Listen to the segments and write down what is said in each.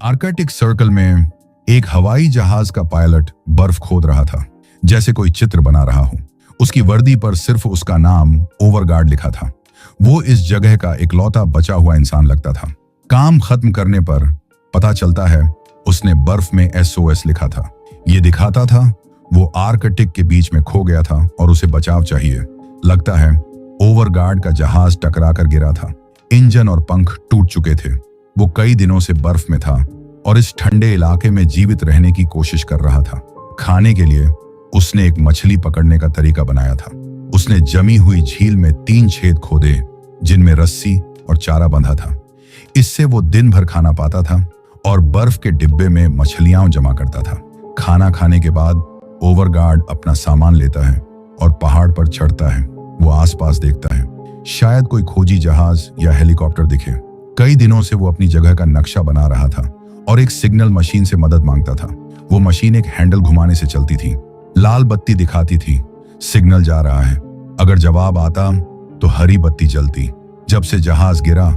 Arctic circle में एक हवाई जहाज का पायलट बर्फ खोद रहा था, जैसे कोई चित्र बना रहा हो। उसकी वर्दी पर सिर्फ उसका नाम ओवरगार्ड लिखा था। वो इस जगह का इकलौता बचा हुआ इंसान लगता था। काम खत्म करने पर पता चलता है उसने बर्फ में SOS लिखा था। ये दिखाता था वो आर्कटिक के बीच में खो गया था और उसे बचाव चाहिए। लगता है ओवरगार्ड का जहाज टकरा कर गिरा था। इंजन और पंख टूट चुके थे। वो कई दिनों से बर्फ में था और इस ठंडे इलाके में जीवित रहने की कोशिश कर रहा था। खाने के लिए उसने एक मछली पकड़ने का तरीका बनाया था। उसने जमी हुई झील में 3 छेद खोदे जिनमें रस्सी और चारा बंधा था। इससे वो दिन भर खाना पाता था और बर्फ के डिब्बे में मछलियां जमा करता था। खाना खाने के बाद ओवरगार्ड अपना सामान लेता है और पहाड़ पर चढ़ता है। वो आसपास देखता है, शायद कोई खोजी जहाज या हेलीकॉप्टर दिखे। कई दिनों से वो अपनी जगह का नक्शा बना रहा था और एक सिग्नल मशीन से मदद मांगता था। वो मशीन एक हैंडल घुमाने से चलती थी। लाल बत्ती दिखाती थी, सिग्नल जा रहा है। अगर जवाब आता तो हरी बत्ती जलती। जब से जहाज गिरा,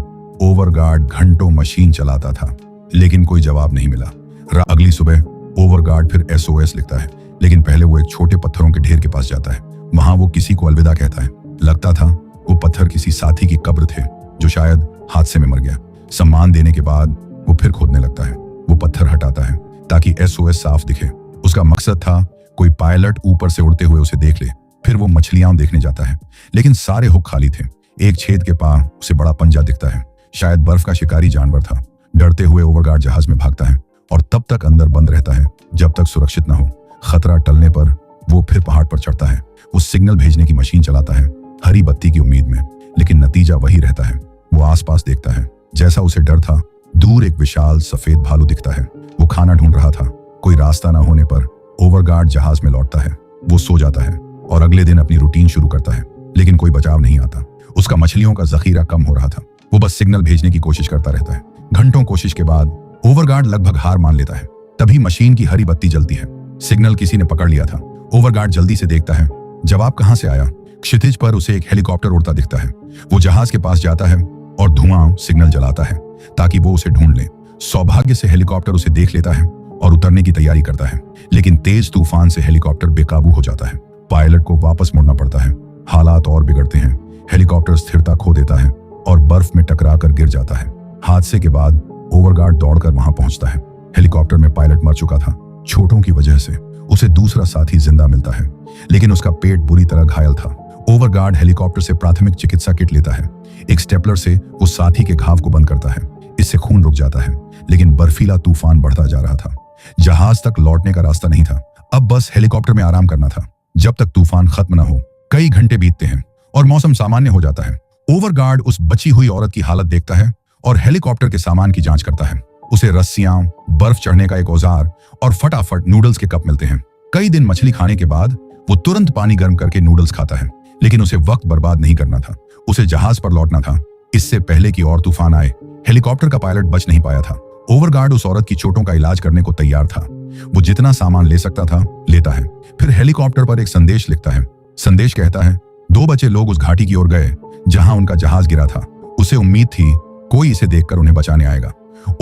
ओवरगार्ड घंटों मशीन चलाता था, लेकिन कोई जवाब नहीं मिला। अगली सुबह ओवरगार्ड फिर SOS लिखता है, लेकिन पहले वो एक छोटे पत्थरों के ढेर के पास जाता है। वहां वो किसी को अलविदा कहता है। लगता था वो पत्थर किसी साथी की कब्र थे जो शायद हादसे में मर गया। सम्मान देने के बाद वो फिर खोदने लगता है। वो पत्थर हटाता है ताकि SOS साफ दिखे। उसका मकसद था कोई पायलट ऊपर से उड़ते हुए उसे देख ले। फिर वो मछलियां देखने जाता है, लेकिन सारे हुक खाली थे। एक छेद के पास उसे बड़ा पंजा दिखता है, शायद बर्फ का शिकारी जानवर था। डरते हुए ओवरगार्ड जहाज में भागता है और तब तक अंदर बंद रहता है जब तक सुरक्षित न हो। खतरा टलने पर वो फिर पहाड़ पर चढ़ता है। वो सिग्नल भेजने की मशीन चलाता है, हरी बत्ती की उम्मीद में, लेकिन नतीजा वही रहता है। वो आसपास देखता है, जैसा उसे डर था। दूर एक विशाल सफेद भालू दिखता है। वो खाना ढूंढ रहा था। कोई रास्ता न होने पर ओवरगार्ड जहाज में लौटता है। वो सो जाता है और अगले दिन अपनी रूटीन शुरू करता है, लेकिन कोई बचाव नहीं आता। उसका मछलियों का जखीरा कम हो रहा था। वो बस सिग्नल भेजने की कोशिश करता रहता है। घंटों कोशिश के बाद ओवरगार्ड लगभग हार मान लेता है। तभी मशीन की हरी बत्ती जलती है। सिग्नल किसी ने पकड़ लिया था। ओवरगार्ड जल्दी से देखता है, जवाब कहां से आया। क्षितिज पर उसे एक हेलीकॉप्टर उड़ता दिखता है। वो जहाज के पास जाता है और धुआं सिग्नल जलाता है ताकि वो उसे ढूंढ ले। सौभाग्य से हेलीकॉप्टर उसे देख लेता है और उतरने की तैयारी करता है, लेकिन तेज तूफान से हेलीकॉप्टर बेकाबू हो जाता है। पायलट को वापस मुड़ना पड़ता है। हालात और बिगड़ते हैं। हेलीकॉप्टर स्थिरता खो देता है और बर्फ में टकरा कर गिर जाता है। हादसे के बाद ओवरगार्ड दौड़कर वहां पहुंचता है। हेलीकॉप्टर में पायलट मर चुका था। चोटों की वजह से उसे दूसरा साथी जिंदा मिलता है, लेकिन उसका पेट बुरी तरह घायल था। ओवरगार्ड हेलीकॉप्टर से प्राथमिक चिकित्सा किट लेता है। एक स्टेपलर से वो साथी के घाव को बंद करता है। इससे खून रुक जाता है, लेकिन बर्फीला तूफान बढ़ता जा रहा था। जहाज तक लौटने का रास्ता नहीं था। अब बस हेलीकॉप्टर में आराम करना था जब तक तूफान खत्म न हो। कई घंटे बीतते हैं और मौसम सामान्य हो जाता है। ओवरगार्ड उस बची हुई औरत की हालत देखता है और हेलीकॉप्टर के सामान की जांच करता है। उसे रस्सियां, बर्फ चढ़ने का एक औजार और फटाफट नूडल्स के कप मिलते हैं। कई दिन मछली खाने के बाद वो तुरंत पानी गर्म करके नूडल्स खाता है, लेकिन उसे वक्त बर्बाद नहीं करना था। उसे जहाज पर लौटना था, इससे पहले कि और तूफान आए। हेलीकॉप्टर का पायलट बच नहीं पाया था। ओवरगार्ड उस औरत की चोटों का इलाज करने को तैयार था। वो जितना सामान ले सकता था लेता है। फिर हेलीकॉप्टर पर एक संदेश लिखता है। संदेश कहता है, 2 बचे लोग उस घाटी की ओर गए जहां उनका जहाज गिरा था। उसे उम्मीद थी कोई इसे देखकर उन्हें बचाने आएगा।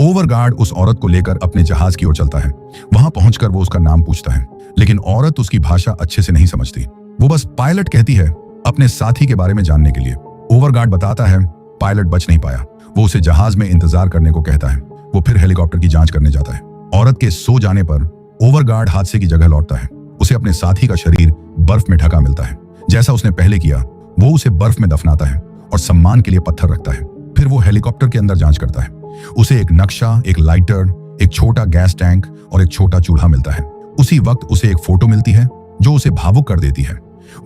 ओवरगार्ड उस औरत को लेकर अपने जहाज की ओर चलता है। वहां पहुंचकर वो उसका नाम पूछता है, लेकिन औरत उसकी भाषा अच्छे से नहीं समझती। वो बस पायलट कहती है अपने साथी के बारे में जानने के लिए। ओवरगार्ड बताता है पायलट बच नहीं पाया। वो उसे जहाज में इंतजार करने को कहता है। वो फिर हेलीकॉप्टर की जांच करने जाता है। औरत के सो जाने पर ओवरगार्ड हादसे की जगह लौटता है। उसे अपने साथी का शरीर बर्फ में ढका मिलता है। जैसा उसने पहले किया, वो उसे बर्फ में दफनाता है और सम्मान के लिए पत्थर रखता है। फिर वो हेलीकॉप्टर के अंदर जांच करता है। उसे एक नक्शा, एक लाइटर, एक छोटा गैस टैंक और एक छोटा चूल्हा मिलता है। उसी वक्त उसे एक फोटो मिलती है जो उसे भावुक कर देती है।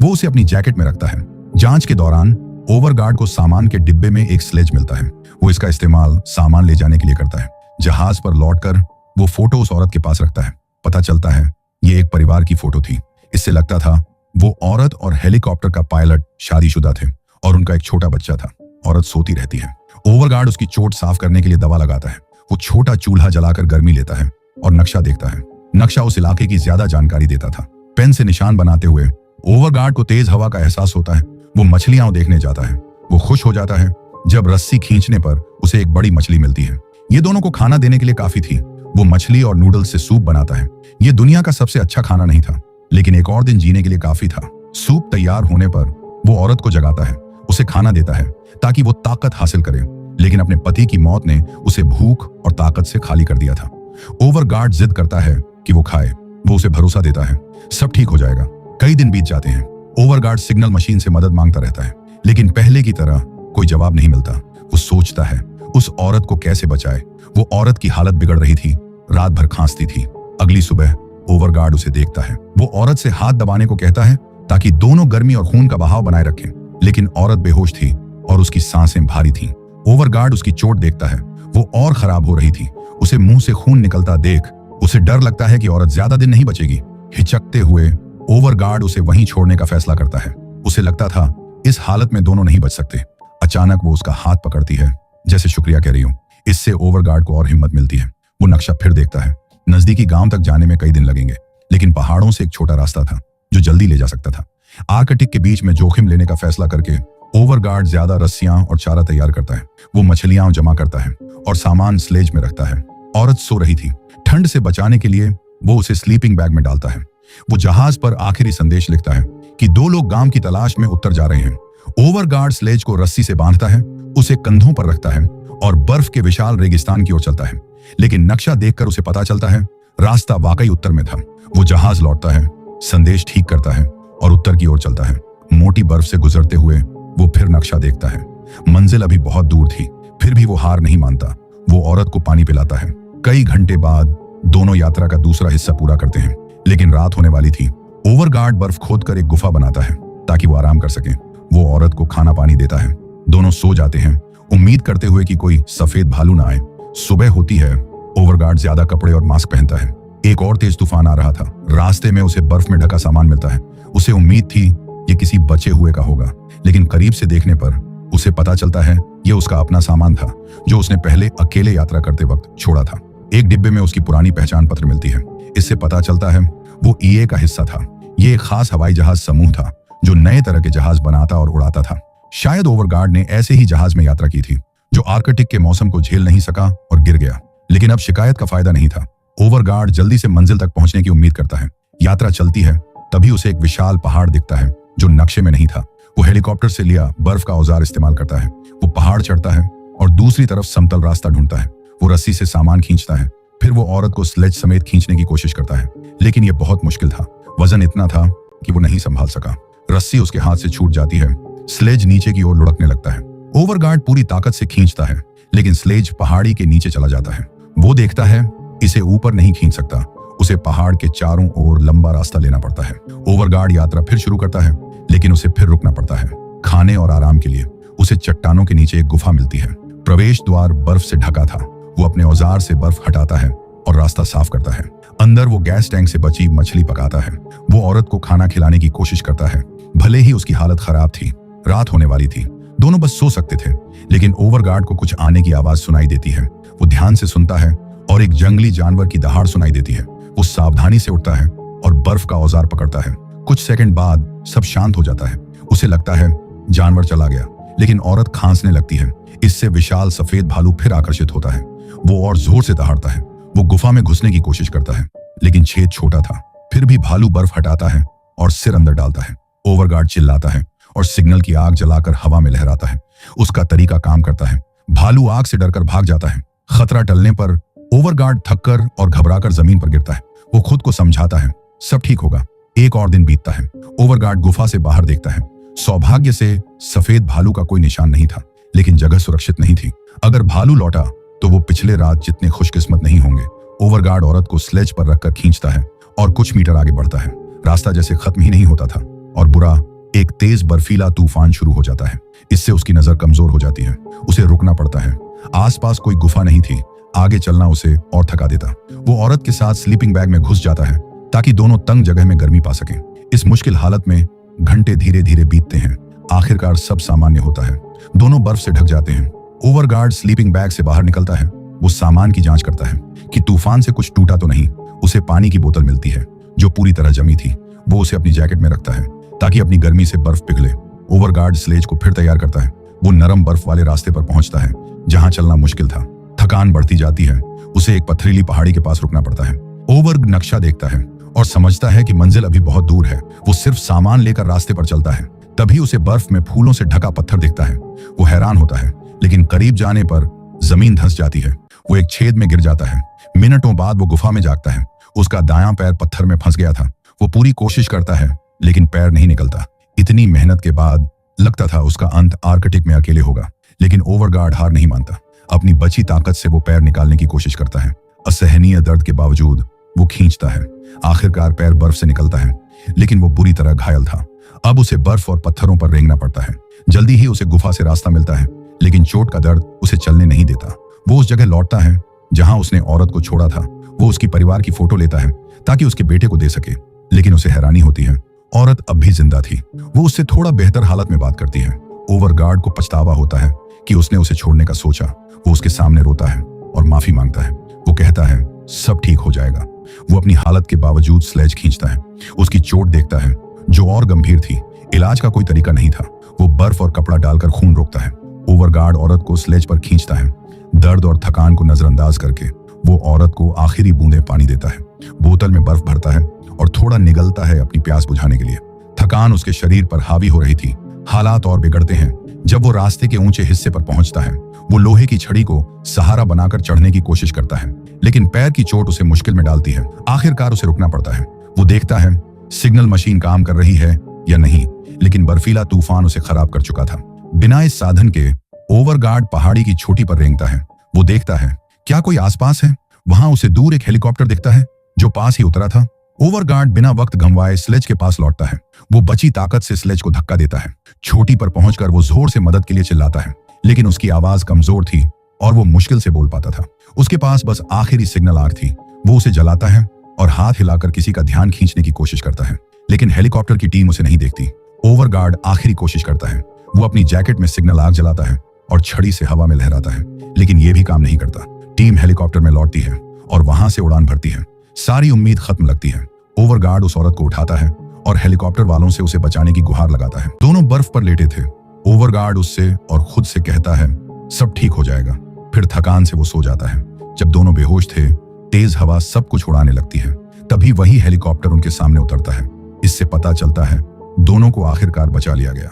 वो उसे अपनी जैकेट में रखता है। जांच के दौरान ओवरगार्ड को सामान के डिब्बे में एक स्लेज मिलता है। वो इसका इस्तेमाल सामान ले जाने के लिए करता है। जहाज पर लौटकर वो फोटो उस औरत के पास रखता है। पता चलता है ये एक परिवार की फोटो थी। इससे लगता था वो औरत और हेलीकॉप्टर का पायलट शादीशुदा थे और उनका एक छोटा बच्चा था। औरत सोती रहती है। ओवरगार्ड उसकी चोट साफ करने के लिए दवा लगाता है। वो छोटा चूल्हा जलाकर गर्मी लेता है और नक्शा देखता है। नक्शा उस इलाके की ज्यादा जानकारी देता था। पेन से निशान बनाते हुए ओवरगार्ड को तेज हवा का एहसास होता है। वो मछलियां देखने जाता है। वो खुश हो जाता है जब रस्सी खींचने पर उसे एक बड़ी मछली मिलती है। ये दोनों को खाना देने के लिए काफी थी। वो मछली और नूडल्स से सूप बनाता है। ये दुनिया का सबसे अच्छा खाना नहीं था, लेकिन एक और दिन जीने के लिए काफी था। सूप तैयार होने पर वो औरत को जगाता है, उसे खाना देता है ताकि वो ताकत हासिल करे, लेकिन अपने पति की मौत ने उसे भूख और ताकत से खाली कर दिया था। ओवरगार्ड जिद करता है कि वो खाए। वो उसे भरोसा देता है, सब ठीक हो जाएगा। कई दिन बीत जाते हैं। ओवरगार्ड सिग्नल मशीन से मदद मांगता रहता है, लेकिन पहले की तरह कोई जवाब नहीं मिलता। वो सोचता है उस औरत को कैसे बचाए। वो औरत की हालत बिगड़ रही थी, रात भर खांसती थी। अगली सुबह ओवरगार्ड उसे देखता है। वो औरत से हाथ दबाने को कहता है ताकि दोनों गर्मी और खून का बहाव बनाए रखें, लेकिन औरत बेहोश थी और उसकी सांसें भारी थीं। ओवरगार्ड उसकी चोट देखता है, वो और खराब हो रही थी। उसे मुंह से खून निकलता देख उसे डर लगता है कि औरत ज्यादा दिन नहीं बचेगी। हिचकते हुए ओवरगार्ड उसे वहीं छोड़ने का फैसला करता है। उसे लगता था इस हालत में दोनों नहीं बच सकते। अचानक वो उसका हाथ पकड़ती है, जैसे शुक्रिया कह रही हो। इससे ओवरगार्ड को और हिम्मत मिलती है। वो नक्शा फिर देखता है। नजदीकी गांव तक जाने में कई दिन लगेंगे, लेकिन पहाड़ों से एक छोटा रास्ता था जो जल्दी ले जा सकता था। आर्कटिक के बीच में जोखिम लेने का फैसला करके ओवरगार्ड ज्यादा रस्सियां और चारा तैयार करता है। वो मछलियां जमा करता है और सामान स्लेज में रखता है। औरत सो रही थी। ठंड से बचाने के लिए वो उसे स्लीपिंग बैग में डालता है। वो जहाज पर आखिरी संदेश लिखता है कि दो लोग गांव की तलाश में उत्तर जा रहे हैं। ओवरगार्ड स्लेज को रस्सी से बांधता है, उसे कंधों पर रखता है और बर्फ के विशाल रेगिस्तान की ओर चलता है। लेकिन नक्शा देखकर उसे पता चलता है रास्ता वाकई उत्तर में था। वो जहाज लौटता है, संदेश ठीक करता है और उत्तर की ओर चलता है। मोटी बर्फ से गुजरते हुए वो फिर नक्शा देखता है। मंजिल अभी बहुत दूर थी, फिर भी वो हार नहीं मानता। वो औरत को पानी पिलाता है। कई घंटे बाद दोनों यात्रा का दूसरा हिस्सा पूरा करते हैं, लेकिन रात होने वाली थी। ओवरगार्ड बर्फ खोदकर एक गुफा बनाता है ताकि वो आराम कर सके। वो औरत को खाना पानी देता है। दोनों सो जाते हैं, उम्मीद करते हुए कि कोई सफेद भालू ना आए। सुबह होती है। ओवरगार्ड ज्यादा कपड़े और मास्क पहनता है। एक और तेज तूफान आ रहा था। रास्ते में उसे बर्फ में ढका सामान मिलता है। उसे उम्मीद थी ये किसी बचे हुए का होगा, लेकिन करीब से देखने पर उसे पता चलता है ये उसका अपना सामान था जो उसने पहले अकेले यात्रा करते वक्त छोड़ा था। एक डिब्बे में उसकी पुरानी पहचान पत्र मिलती है। इससे पता चलता है वो ईए का हिस्सा था। ये एक खास हवाई जहाज समूह था जो नए तरह के जहाज बनाता और उड़ाता था। शायद ओवरगार्ड ने ऐसे ही जहाज में यात्रा की थी जो आर्कटिक के मौसम को झेल नहीं सका और गिर गया। लेकिन अब शिकायत का फायदा नहीं था। ओवरगार्ड जल्दी से मंजिल तक पहुंचने की उम्मीद करता है। यात्रा चलती है, तभी उसे एक विशाल पहाड़ दिखता है जो नक्शे में नहीं था। वो हेलीकॉप्टर से लिया बर्फ का औजार इस्तेमाल करता है। वो पहाड़ चढ़ता है और दूसरी तरफ समतल रास्ता ढूंढता है। वो रस्सी से सामान खींचता है। फिर वो औरत को स्लेज समेत खींचने की कोशिश करता है, लेकिन ये बहुत मुश्किल था। वजन इतना था कि वो नहीं संभाल सका। रस्सी उसके हाथ से छूट जाती है। स्लेज नीचे की ओर लुढ़कने लगता है। ओवरगार्ड पूरी ताकत से खींचता है, लेकिन स्लेज पहाड़ी के नीचे चला जाता है। वो देखता है इसे ऊपर नहीं खींच सकता। उसे पहाड़ के चारों ओर लंबा रास्ता लेना पड़ता है। ओवरगार्ड यात्रा फिर शुरू करता है, लेकिन उसे फिर रुकना पड़ता है खाने और आराम के लिए। उसे चट्टानों के नीचे एक गुफा मिलती है। प्रवेश द्वार बर्फ से ढका था। वो अपने औजार से बर्फ हटाता है और रास्ता साफ करता है। अंदर वो गैस टैंक से बची मछली पकाता है। वो औरत को खाना खिलाने की कोशिश करता है, भले ही उसकी हालत खराब थी। रात होने वाली थी। दोनों बस सो सकते थे, लेकिन ओवरगार्ड को कुछ आने की आवाज सुनाई देती है। वो ध्यान से सुनता है और एक जंगली जानवर की दहाड़ सुनाई देती है। वो सावधानी से उठता है और बर्फ का औजार पकड़ता है। कुछ सेकंड बाद सब शांत हो जाता है। उसे लगता है जानवर चला गया, लेकिन औरत खांसने लगती है। इससे विशाल सफेद भालू फिर आकर्षित होता है। वो और जोर से दहाड़ता है। वो गुफा में घुसने की कोशिश करता है, लेकिन छेद छोटा था। फिर भी भालू बर्फ हटाता है और सिर अंदर डालता है। ओवरगार्ड चिल्लाता है और सिग्नल की आग जलाकर हवा में लहराता है। उसका तरीका काम करता है। भालू आग से डरकर भाग जाता है। खतरा टलने पर ओवरगार्ड थककर और घबराकर जमीन पर गिरता है। वो खुद को समझाता है सब ठीक होगा। एक और दिन बीतता है। ओवरगार्ड गुफा से बाहर देखता है। सौभाग्य से सफेद भालू का कोई निशान नहीं था, लेकिन जगह सुरक्षित नहीं थी। अगर भालू लौटा तो वो पिछले रात जितने खुशकिस्मत नहीं होंगे। ओवरगार्ड औरत को स्लेज पर रखकर खींचता है और कुछ मीटर आगे बढ़ता है। रास्ता जैसे खत्म ही नहीं होता था और बुरा एक तेज बर्फीला तूफान शुरू हो जाता है। इससे उसकी नजर कमजोर हो जाती है। उसे रुकना पड़ता है। आसपास कोई गुफा नहीं थी। आगे चलना उसे और थका देता। वो औरत के साथ स्लीपिंग बैग में घुस जाता है ताकि दोनों तंग जगह में गर्मी पा सकें। इस मुश्किल हालत में घंटे धीरे धीरे बीतते हैं। आखिरकार सब सामान्य होता है। दोनों बर्फ से ढक जाते हैं। ओवरगार्ड स्लीपिंग बैग से बाहर निकलता है। वो सामान की जांच करता है कि तूफान से कुछ टूटा तो नहीं। उसे पानी की बोतल मिलती है जो पूरी तरह जमी थी। वो उसे अपनी जैकेट में रखता है ताकि अपनी गर्मी से बर्फ पिघले। ओवरगार्ड स्लेज को फिर तैयार करता है। वो नरम बर्फ वाले रास्ते पर पहुंचता है जहां चलना मुश्किल था। थकान बढ़ती जाती है। उसे एक पथरीली पहाड़ी के पास रुकना पड़ता है। ओवर नक्शा देखता है और समझता है कि मंजिल अभी बहुत दूर है। वो सिर्फ सामान लेकर रास्ते पर चलता है। तभी उसे बर्फ में फूलों से ढका पत्थर दिखता है। वो हैरान होता है, लेकिन करीब जाने पर जमीन धंस जाती है। वो एक छेद में गिर जाता है। मिनटों बाद वो गुफा में जागता है। उसका दायां पैर पत्थर में फंस गया था। वो पूरी कोशिश करता है, लेकिन पैर नहीं निकलता। इतनी मेहनत के बाद लगता था उसका अंत आर्कटिक में अकेले होगा, लेकिन ओवरगार्ड हार नहीं मानता। अपनी बची ताकत से वो पैर निकालने की कोशिश करता है। असहनीय दर्द के बावजूद वो खींचता है। आखिरकार पैर बर्फ से निकलता है, लेकिन वो बुरी तरह घायल था। अब उसे बर्फ और पत्थरों पर रेंगना पड़ता है। जल्दी ही उसे गुफा से रास्ता मिलता है, लेकिन चोट का दर्द उसे चलने नहीं देता। वो उस जगह लौटता है जहां उसने औरत को छोड़ा था। वो उसकी परिवार की फोटो लेता है ताकि उसके बेटे को दे सके, लेकिन उसे हैरानी होती है, औरत अब भी जिंदा थी। वो उससे थोड़ा बेहतर हालत में बात करती है। ओवरगार्ड को पछतावा होता है कि उसने उसे छोड़ने का सोचा। वो उसके सामने रोता है और माफी मांगता है। वो कहता है सब ठीक हो जाएगा। वो अपनी हालत के बावजूद स्लेज खींचता है। उसकी चोट देखता है जो और गंभीर थी। इलाज का कोई तरीका नहीं था। वो बर्फ और कपड़ा डालकर खून रोकता है। ओवरगार्ड औरत को स्लेज पर खींचता है। दर्द और थकान को नजरअंदाज करके वो औरत को आखिरी बूंदे पानी देता है। बोतल में बर्फ भरता है और थोड़ा निगलता है अपनी प्यास बुझाने के लिए। थकान उसके शरीर पर हावी हो रही थी। हालात और बिगड़ते हैं जब वो रास्ते के ऊंचे हिस्से पर पहुंचता है। वो लोहे की छड़ी को सहारा बनाकर चढ़ने की कोशिश करता है, लेकिन पैर की चोट उसे मुश्किल में डालती है। आखिरकार उसे रुकना पड़ता है। वो देखता है सिग्नल मशीन काम कर रही है या नहीं, लेकिन बर्फीला तूफान उसे खराब कर चुका था। बिना इस साधन के ओवरगार्ड पहाड़ी की चोटी पर रेंगता है। वो देखता है क्या कोई आसपास है। वहां उसे दूर एक हेलीकॉप्टर दिखता है जो पास ही उतरा था। ओवरगार्ड बिना वक्त गंवाए स्लेज के पास लौटता है। वो बची ताकत से स्लेज को धक्का देता है। चोटी पर पहुंचकर वो जोर से मदद के लिए चिल्लाता है, लेकिन उसकी आवाज कमजोर थी और वो मुश्किल से बोल पाता था। उसके पास बस आखिरी सिग्नल आग थी। वो उसे जलाता है और हाथ हिलाकर किसी का ध्यान खींचने की कोशिश करता है, लेकिन हेलीकॉप्टर की टीम उसे नहीं देखती। ओवरगार्ड आखिरी कोशिश करता है। वो अपनी जैकेट में सिग्नल आग जलाता है और छड़ी से हवा में लहराता है, लेकिन ये भी काम नहीं करता। टीम हेलीकॉप्टर में लौटती है और वहां से उड़ान भरती है। सारी उम्मीद खत्म लगती है। ओवरगार्ड उस औरत को उठाता है और हेलीकॉप्टर वालों से उसे बचाने की गुहार लगाता है। दोनों बर्फ पर लेटे थे। ओवरगार्ड उससे और खुद से कहता है सब ठीक हो जाएगा। फिर थकान से वो सो जाता है। जब दोनों बेहोश थे, तेज हवा सब कुछ उड़ाने लगती है। तभी वही हेलीकॉप्टर उनके सामने उतरता है। इससे पता चलता है दोनों को आखिरकार बचा लिया गया।